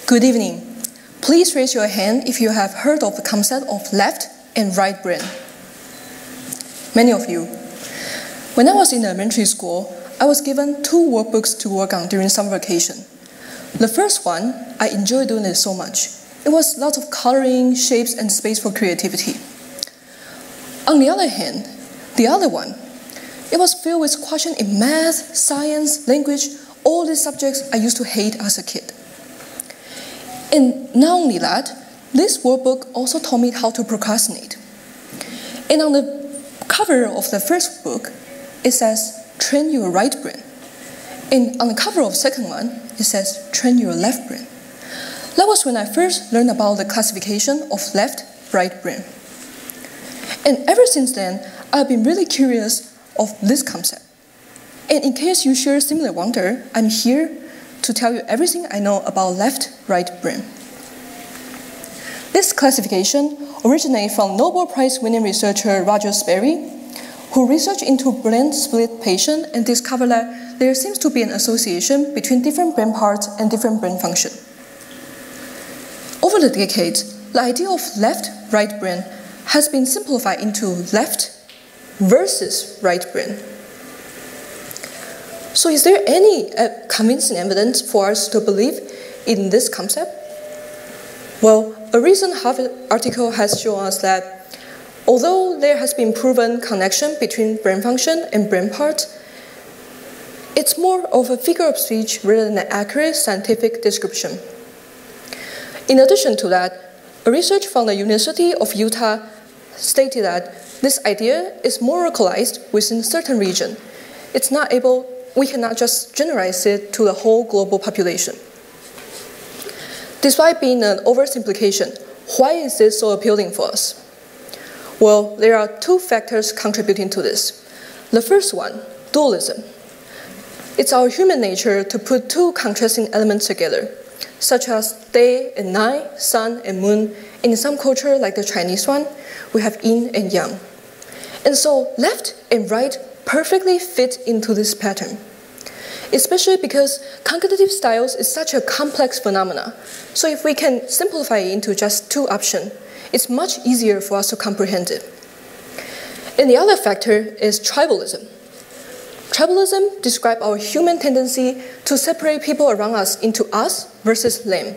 Good evening. Please raise your hand if you have heard of the concept of left and right brain. Many of you. When I was in elementary school, I was given 2 workbooks to work on during summer vacation. The first one, I enjoyed doing it so much. It was lots of coloring, shapes, and space for creativity. On the other hand, the other one, it was filled with questions in math, science, language, all these subjects I used to hate as a kid. And not only that, this workbook also taught me how to procrastinate. And on the cover of the first book, it says, train your right brain. And on the cover of the second one, it says, train your left brain. That was when I first learned about the classification of left-right brain. And ever since then, I've been really curious of this concept. And in case you share similar wonder, I'm here to tell you everything I know about left-right brain. This classification originated from Nobel Prize-winning researcher Roger Sperry, who researched into brain split patients and discovered that there seems to be an association between different brain parts and different brain function. Over the decades, the idea of left-right brain has been simplified into left versus right brain. So is there any convincing evidence for us to believe in this concept? Well, a recent Harvard article has shown us that although there has been proven connection between brain function and brain parts, it's more of a figure of speech rather than an accurate scientific description. In addition to that, a research from the University of Utah stated that this idea is more localized within a certain region. We cannot just generalize it to the whole global population. Despite being an oversimplification, why is this so appealing for us? Well, there are 2 factors contributing to this. The first one, dualism. It's our human nature to put 2 contrasting elements together, such as day and night, sun and moon. In some culture, like the Chinese one, we have yin and yang. And so left and right perfectly fit into this pattern, especially because cognitive styles is such a complex phenomenon. So if we can simplify it into just 2 options, it's much easier for us to comprehend it. And the other factor is tribalism. Tribalism describes our human tendency to separate people around us into us versus them.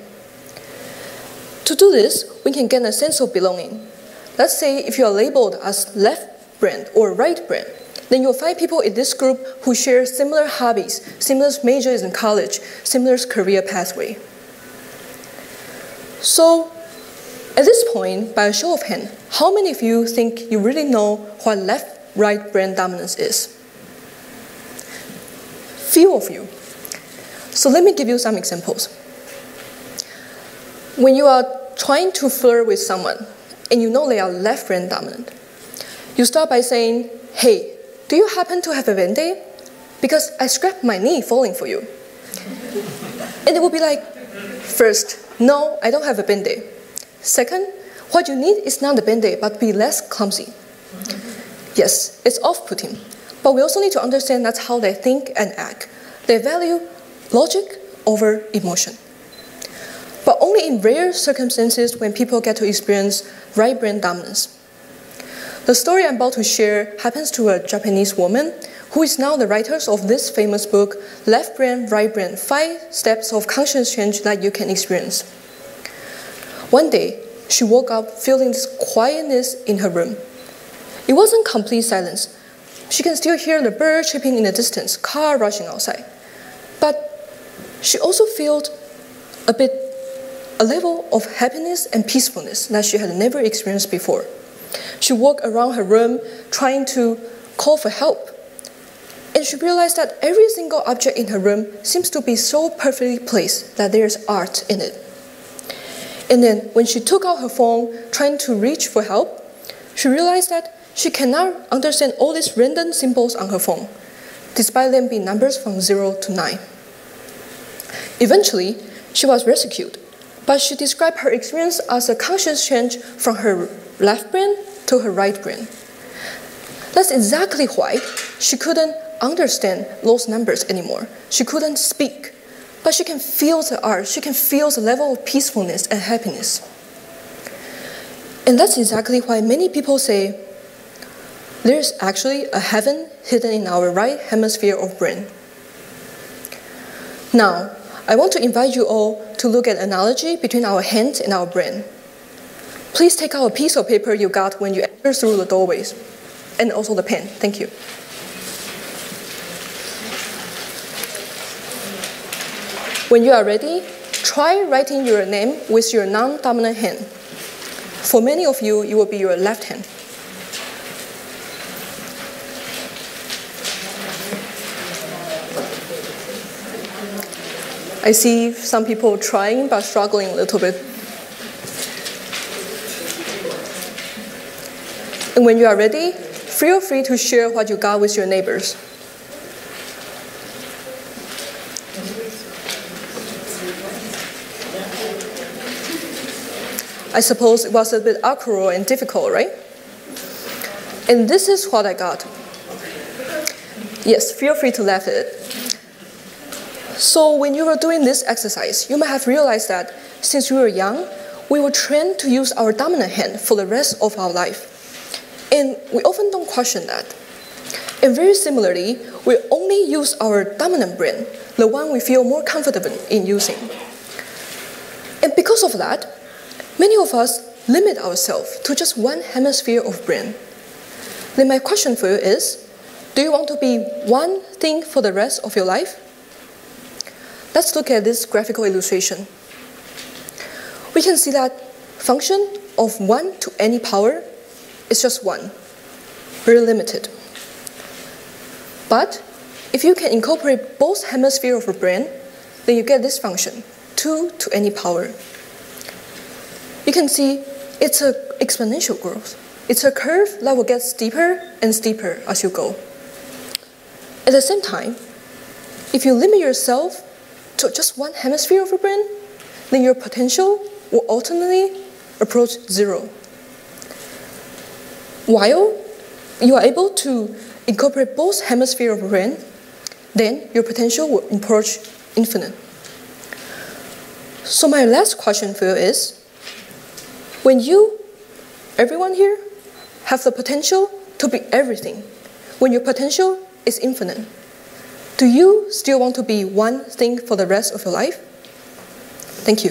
To do this, we can get a sense of belonging. Let's say if you are labeled as left brain or right brain, then you'll find people in this group who share similar hobbies, similar majors in college, similar career pathway. So, at this point, by a show of hands, how many of you think you really know what left-right brain dominance is? Few of you. So let me give you some examples. When you are trying to flirt with someone, and you know they are left brain dominant, you start by saying, hey, do you happen to have a Band-Aid? Because I scraped my knee falling for you. And it will be like, first, no, I don't have a Band-Aid. Second, what you need is not a Band-Aid, but be less clumsy. Yes, it's off-putting, but we also need to understand that's how they think and act. They value logic over emotion. But only in rare circumstances when people get to experience right brain dominance. The story I'm about to share happens to a Japanese woman who is now the writer of this famous book, Left Brain, Right Brain, 5 Steps of Conscious Change That You Can Experience. One day, she woke up feeling this quietness in her room. It wasn't complete silence. She can still hear the birds chirping in the distance, car rushing outside. But she also felt a level of happiness and peacefulness that she had never experienced before. She walked around her room trying to call for help. And she realized that every single object in her room seems to be so perfectly placed that there's art in it. And then when she took out her phone trying to reach for help, she realized that she cannot understand all these random symbols on her phone, despite them being numbers from 0 to 9. Eventually, she was rescued, but she described her experience as a conscious change from her left brain to her right brain. That's exactly why she couldn't understand those numbers anymore. She couldn't speak. but she can feel the art, she can feel the level of peacefulness and happiness. And that's exactly why many people say there's actually a heaven hidden in our right hemisphere of brain. Now, I want to invite you all to look at an analogy between our hands and our brain. Please take out a piece of paper you got when you enter through the doorways, and also the pen. Thank you. When you are ready, try writing your name with your non-dominant hand. For many of you, it will be your left hand. I see some people trying but struggling a little bit. And when you are ready, feel free to share what you got with your neighbors. I suppose it was a bit awkward and difficult, right? And this is what I got. Yes, feel free to laugh at it. So when you were doing this exercise, you might have realized that since we were young, we were trained to use our dominant hand for the rest of our life. And we often don't question that. And very similarly, we only use our dominant brain, the one we feel more comfortable in using. And because of that, many of us limit ourselves to just one hemisphere of brain. Then my question for you is, do you want to be one thing for the rest of your life? Let's look at this graphical illustration. We can see that function of 1 to any power is just 1, very limited. But if you can incorporate both hemispheres of the brain, then you get this function, 2 to any power. You can see it's an exponential growth. It's a curve that will get steeper and steeper as you go. At the same time, if you limit yourself to just one hemisphere of your brain, then your potential will ultimately approach 0. While you are able to incorporate both hemispheres of your brain, then your potential will approach infinite. So my last question for you is, when you, everyone here, have the potential to be everything, when your potential is infinite, do you still want to be one thing for the rest of your life? Thank you.